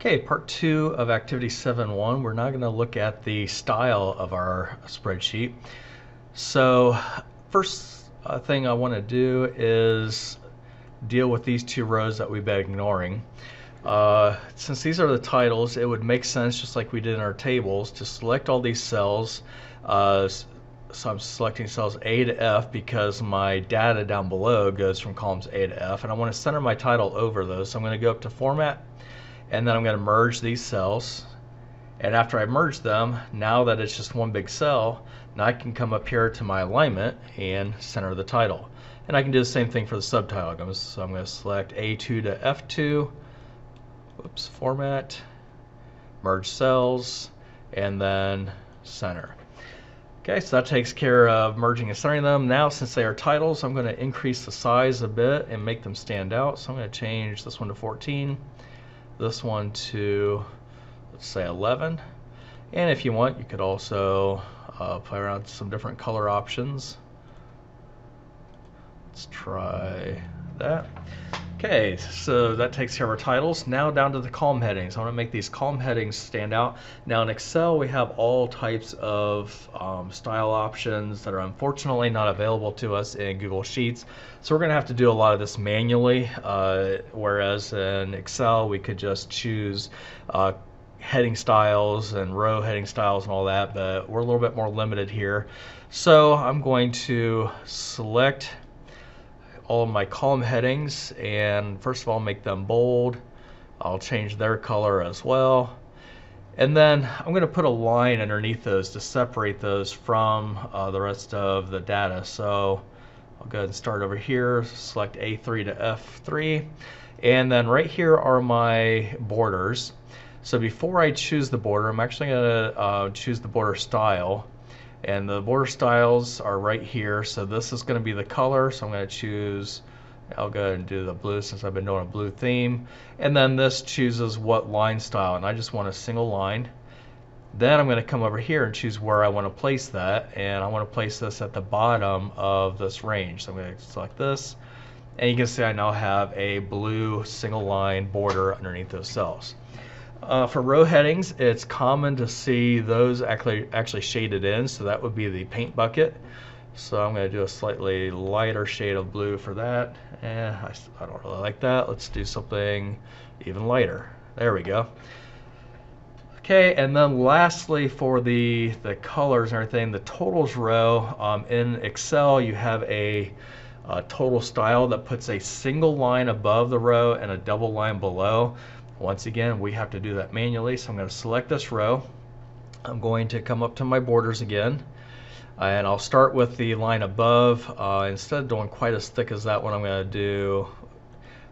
Okay, part 2 of activity 7.1. We're now going to look at the style of our spreadsheet. So first thing I want to do is deal with these two rows that we've been ignoring. Since these are the titles, it would make sense, just like we did in our tables, to select all these cells. So I'm selecting cells A to F because my data down below goes from columns A to F, and I want to center my title over those. So I'm going to go up to Format, and then I'm going to merge these cells. And after I merge them, now that it's just one big cell, now I can come up here to my alignment and center the title. And I can do the same thing for the subtitle. So I'm going to select A2 to F2, oops, Format, merge cells, and then center. Okay, so that takes care of merging and centering them. Now, since they are titles, I'm going to increase the size a bit and make them stand out. So I'm going to change this one to 14. This one to, let's say, 11. And if you want, you could also play around with some different color options. Let's try that. Okay, so that takes care of our titles. Now down to the column headings. I want to make these column headings stand out. Now in Excel, we have all types of style options that are unfortunately not available to us in Google Sheets. So we're going to have to do a lot of this manually, whereas in Excel, we could just choose heading styles and row heading styles and all that, but we're a little bit more limited here. So I'm going to select all of my column headings, and first of all make them bold. I'll change their color as well, and then I'm going to put a line underneath those to separate those from the rest of the data. So I'll go ahead and start over here, select A3 to F3, and then right here are my borders. So before I choose the border, I'm actually going to choose the border style. And the border styles are right here. So this is going to be the color. So I'm going to choose, I'll go ahead and do the blue since I've been doing a blue theme. And then this chooses what line style. And I just want a single line. Then I'm going to come over here and choose where I want to place that. And I want to place this at the bottom of this range. So I'm going to select this. And you can see I now have a blue single line border underneath those cells. For row headings, it's common to see those actually shaded in, so that would be the paint bucket. So I'm going to do a slightly lighter shade of blue for that. I don't really like that. Let's do something even lighter. There we go. Okay, and then lastly for the colors and everything, the totals row, in Excel you have a total style that puts a single line above the row and a double line below. Once again, we have to do that manually, so I'm going to select this row. I'm going to come up to my borders again, and I'll start with the line above. Instead of doing quite as thick as that one, I'm going to do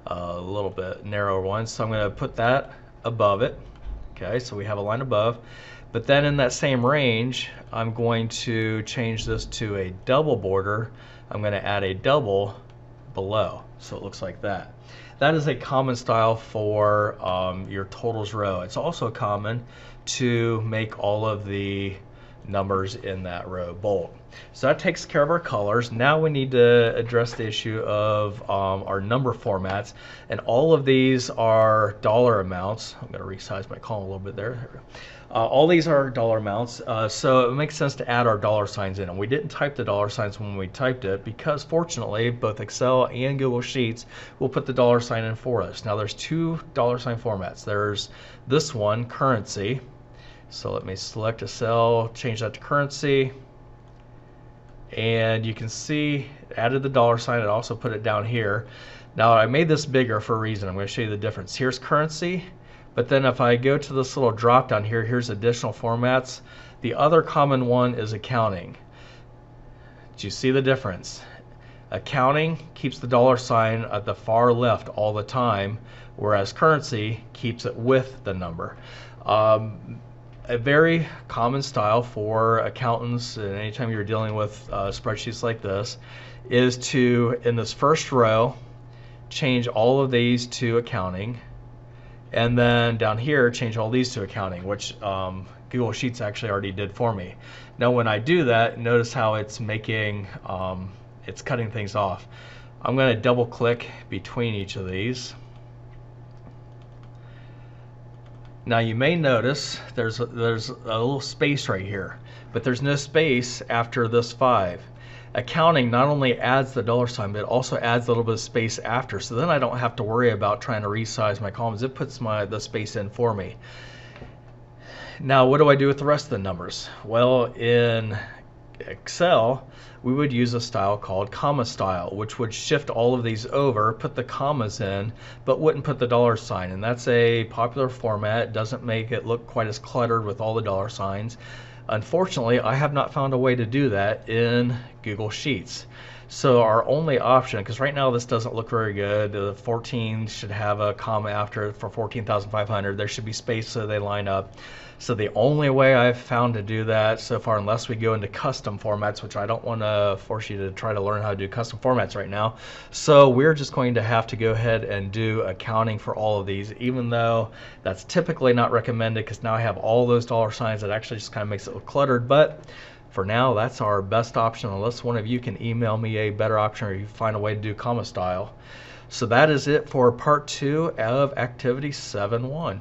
a little bit narrower one. So I'm going to put that above it. Okay, so we have a line above. But then in that same range, I'm going to change this to a double border. I'm going to add a double below, so it looks like that. That is a common style for your totals row. It's also common to make all of the numbers in that row bold. So that takes care of our colors. Now we need to address the issue of our number formats, and all of these are dollar amounts. I'm going to resize my column a little bit there. All these are dollar amounts, so it makes sense to add our dollar signs in. And we didn't type the dollar signs when we typed it because fortunately both Excel and Google Sheets will put the dollar sign in for us. Now there's two dollar sign formats. There's this one, currency. So let me select a cell, change that to currency, and you can see it added the dollar sign. It also put it down here. Now I made this bigger for a reason. I'm going to show you the difference. Here's currency. But then if I go to this little drop down here, here's additional formats. The other common one is accounting. Do you see the difference? Accounting keeps the dollar sign at the far left all the time, whereas currency keeps it with the number. A very common style for accountants, and anytime you're dealing with spreadsheets like this, is to, in this first row, change all of these to accounting. And then down here, change all these to accounting, which Google Sheets actually already did for me. Now when I do that, notice how it's making, it's cutting things off. I'm going to double click between each of these. Now you may notice there's a little space right here, but there's no space after this 5. Accounting not only adds the $, but it also adds a little bit of space after, so then I don't have to worry about trying to resize my columns. It puts the space in for me. Now what do I do with the rest of the numbers? Well, in Excel, we would use a style called comma style, which would shift all of these over, put the commas in, but wouldn't put the $sign. And that's a popular format. It doesn't make it look quite as cluttered with all the $signs. Unfortunately, I have not found a way to do that in Google Sheets. So our only option, because right now this doesn't look very good, the 14 should have a comma after it for 14,500. There should be space so they line up. So the only way I've found to do that so far, unless we go into custom formats, which I don't want to force you to try to learn how to do custom formats right now. So we're just going to have to go ahead and do accounting for all of these, even though that's typically not recommended, because now I have all those $signs. That actually just kind of makes it look cluttered. But for now, that's our best option, unless one of you can email me a better option or you find a way to do comma style. So that is it for part 2 of activity 7.1.